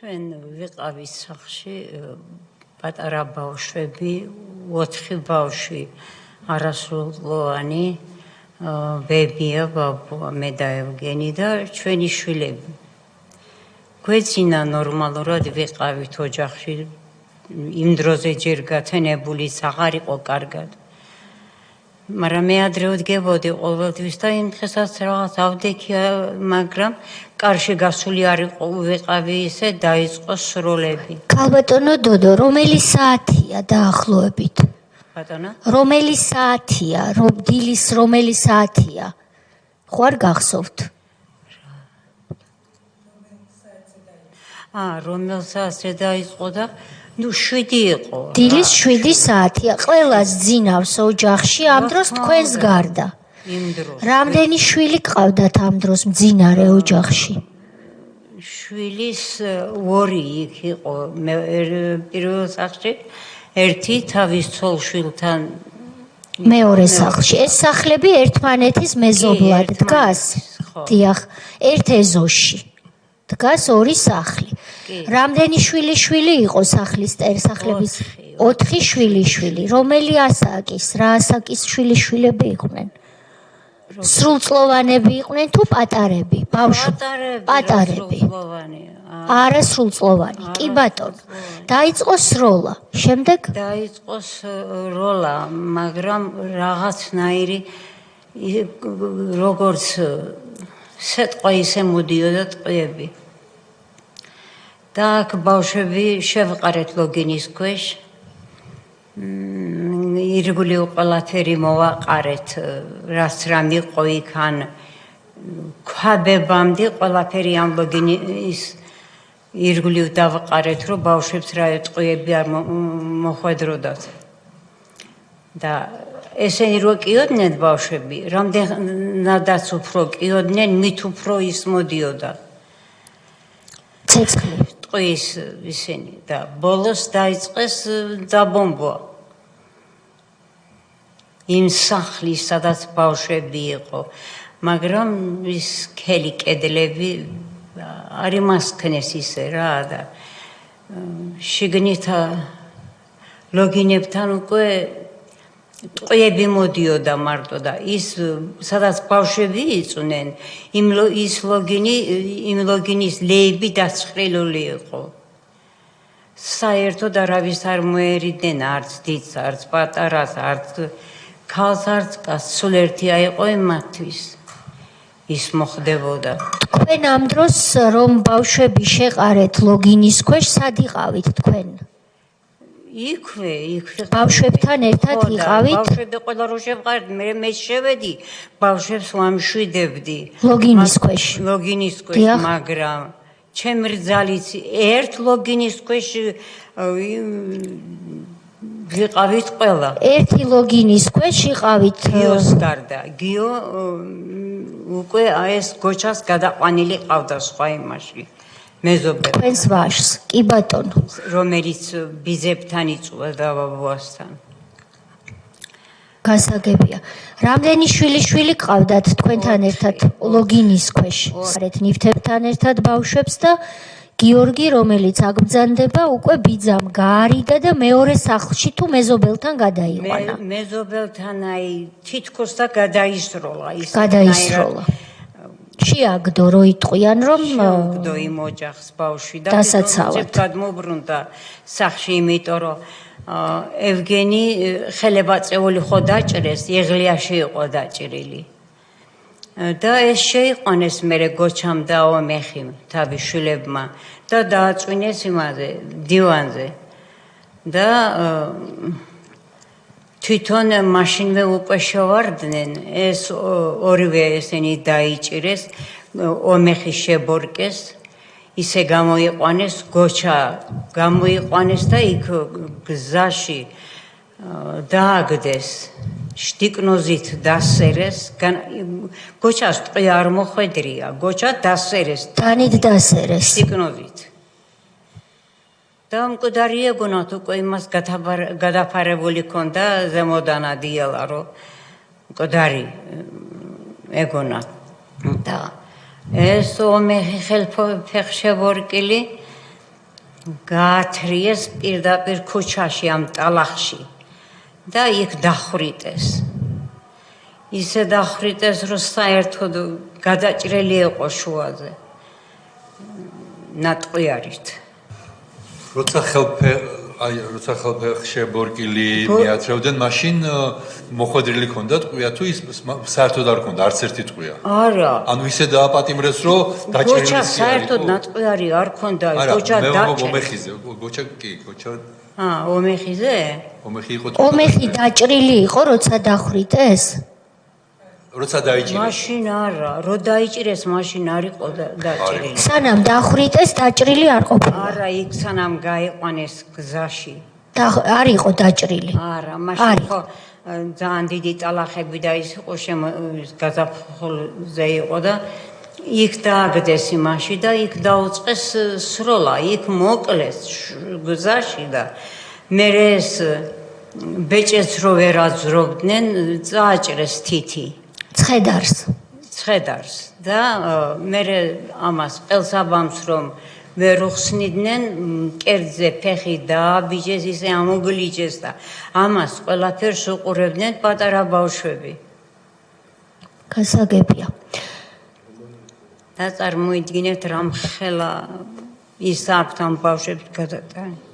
ჩვენ ვიყავით სახლში პატარა ბავშვები, 4 ბავშვი არასრულოვანი, ბებია, ბაბუა, მე და ევგენი და ჩვენი შვილები. გვეცინა ნორმალურად ვიყავით ოჯახში, იმ დროზე ჯერ გათენებულიც აღარ იყო კარგად. მაგრამ მე ადრე ვდგებოდი ყოველთვის და იმ დღესაც რაღაც ავდექია, მაგრამ კარში გასული არ ვიყავი ისე დაიწყო სროლები. ქალბატონო დოდო, რომელი საათია დაახლოებით? ბატონო? რომელი საათია? დილის რომელი საათია? ხო არ გახსოვთ? რომელ საათზე დაიწყო და 7 იყო. დილის 7 საათია. ყველას ძინავს ოჯახში ამ დროს თქვენს გარდა. იმ დროს. რამდენი შვილი გყავდათ ამ დროს მძინარე ოჯახში? შვილის 2 იქ იყო. მე პირველ სახლში ერთი თავის ცოლ-შვილთან მეორე სახლში. ეს სახლები ერთმანეთის მეზობლად დგას? დიახ, ერთ ეზოში დგას 2 სახლი. რამდენი შვილი იყო სახლების? 4 შვილი. რომელი ასაკის, რა ასაკის შვილები იყვნენ? სრულწლოვანები იყვნენ თუ პატარები? პატარები. არასრულწლოვანი. კი ბატონო. დაიწყო სროლა. შემდეგ დაიწყო სროლა, მაგრამ რაღაცნაირი როგორც სეტყვა ისე მოდიოდა ტყვიები. და აქ ბავშვები შევყარეთ ლოგინის ქვეშ. ირგვლივ ყველაფერი მოვაყარეთ, რაც რამ იყო იქ ან ქვაბებამდე ყველაფერი ამ ლოგინის ირგვლივ დავყარეთ, რომ ბავშვებს რა ტყვიები არ მოხვედროდათ. და ესენი რო კიოდნენ ბავშვები, რამდენადაც უფრო კიოდნენ, მით უფრო ის მოდიოდა. ცეცხლი. ტყვის ისინი და ბოლოს დაიწყეს დაბომბვა. იმ სახლის, სადაც ბავშვები იყო, მაგრამ ის ქელი კედლები არ იმასქნეს ისე რა და შიგნით ლოგინებთან უკვე ტყვიები მოდიოდა მარტო და ის სადაც ბავშვები იწვნენ, იმ ლოგინის ლეიბი დაცხრილული იყო. საერთოდ არავის არ მოერიდნენ არც დიდს, არც პატარას, არც ქალს, არც კაცს, სულ ერთია იყო იმათთვის. ის მოხდებოდა. თქვენ ამ დროს რომ ბავშვები შეყარეთ ლოგინის ქვეშ, სად იყავით თქვენ? იქვე ბავშვებთან ერთად იყავით? ბავშვები ყველა რო შევყარეთ, მე შევედი, ბავშვებს ვამშვიდებდი. ლოგინის ქვეშ, მაგრამ ჩემი რძალიც ერთ ლოგინის ქვეშ ვიყავით ყველა. ერთი ლოგინის ქვეშ იყავით გიოს გარდა. გიო უკვე ეს გოჩას გადაყვანილი ყავდა სხვა იმაში. მეზობლები. თქვენს ვაჟს, კი ბატონო. რომელიც ბიძებთან იწვევდა ბაბუასთან. გასაგებია. რამდენი შვილი გყავდათ თქვენთან ერთად ლოგინის ქვეშ? არეთ ნივთებთან ერთად ბავშვებს და გიორგი, რომელიც აგბრძანდება, უკვე ბიძამ გაარიდა და მეორე სახლში თუ მეზობელთან გადაიყვანა. მეზობელთან თითქოს და გადაისროლა. გადაისროლა. შეაგდო რო იტყვიან რომ შეაგდო იმ ოჯახს ბავშვი და გადმობრუნდა სახლში, იმიტომ რომ ევგენი ხელებაწეული ხო დაჭრეს, იღლიაში იყო დაჭრილი. და ეს შეიყვანეს მერე გოჩამ და ომეხიმ თავის შვილებმა და დააწვინეს იმაზე დივანზე. და თვითონ მაშინვე უკვე შევარდნენ, ეს ორივე ესენი დაიჭირეს, ომეხი შებორკეს, ისე გამოიყვანეს, გოჩა გამოიყვანეს და იქ გზაში დააგდეს, შტიკნოზით დასერეს, გოჩას ტყვი არ მოხვედრია, გოჩა დასერეს, თანით დასერეს შტიკნოზით. და მკვდარი ეგონათ უკვე იმას გადაფარებული ქონდა ზემოდან ადიელა, რომ მკვდარი ეგონათ. და ეს ომეხი ხელფეხშევორკილი გაათრიეს პირდაპირ ქუჩაში ამ ტალახში და იქ დახვრიტეს. ისე დახვრიტეს, რომ საერთოდ გადაჭრილი იყო შუაზე ნატყვიარით. როცა ხელფეხში ბორკილი მიაწევდნენ, მაშინ მოხვედრილი ჰქონდათ ტყვია თუ ის საერთოდ არ ჰქონდა არც ერთი ტყვია? არა. ანუ ისე დააპატიმრეს, რომ დაჭრილი გოჩა საერთოდ ნატყვიარი არ ჰქონდა, გოჩა დაჭრილი. ომეხიზე, გოჩა კი, გოჩა. ომეხიზე? ომეხი იყო. ომეხი დაჭრილი იყო, როცა დახვრიტეს? როცა დაიჭირეს. მაშინ არა, რო დაიჭირეს, მაშინ არ იყო დაჭრილი. სანამ დახვრიტეს, დაჭრილი არ ყოფილა. არა, იქ სანამ გაიყვანეს გზაში. არ იყო დაჭრილი. არა, მაშინ ხო ძალიან დიდი ტალახები და ის იყო გაზაფხულზე იყო და იქ დააგდეს იმაში და იქ დაუწყეს სროლა, იქ მოკლეს გზაში და მე ეს ბეჭედს რო ვერ აძრობდნენ, წააჭრეს თითი. ცხედარს და მე ამას ყელსაბამს რომ ვერ უხსნიდნენ, კერძზე ფეხი დააბიჯეს, ისე ამოგლიჯეს და ამას ყველაფერს უყურებდნენ პატარა ბავშვები. გასაგებია. და წარმოიდგინეთ რამხელა ის აქვთ ამ ბავშვებს გადატანა.